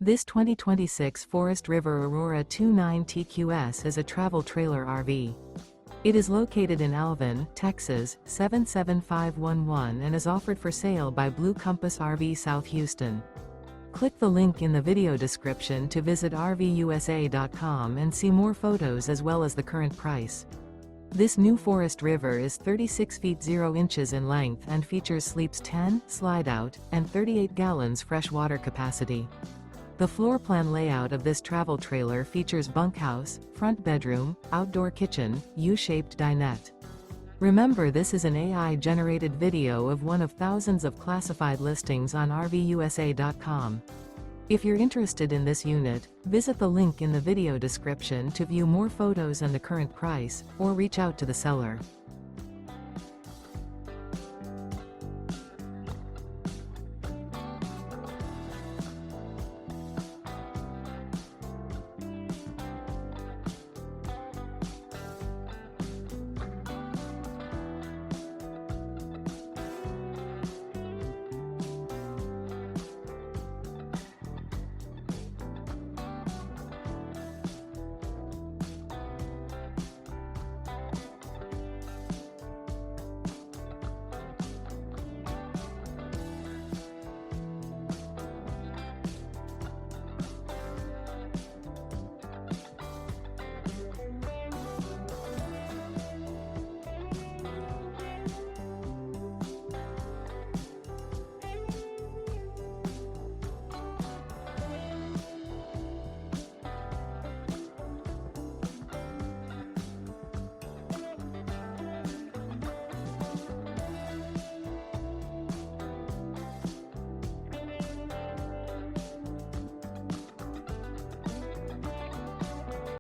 This 2026 Forest River Aurora 29 TQS is a travel trailer RV. It is located in Alvin, Texas, 77511 and is offered for sale by Blue Compass RV South Houston. Click the link in the video description to visit RVUSA.com and see more photos as well as the current price. This new Forest River is 36 feet 0 inches in length and features sleeps 10, slide-out, and 38 gallons fresh water capacity. The floor plan layout of this travel trailer features bunkhouse, front bedroom, outdoor kitchen, U-shaped dinette. Remember, this is an AI-generated video of one of thousands of classified listings on RVUSA.com. If you're interested in this unit, visit the link in the video description to view more photos and the current price, or reach out to the seller.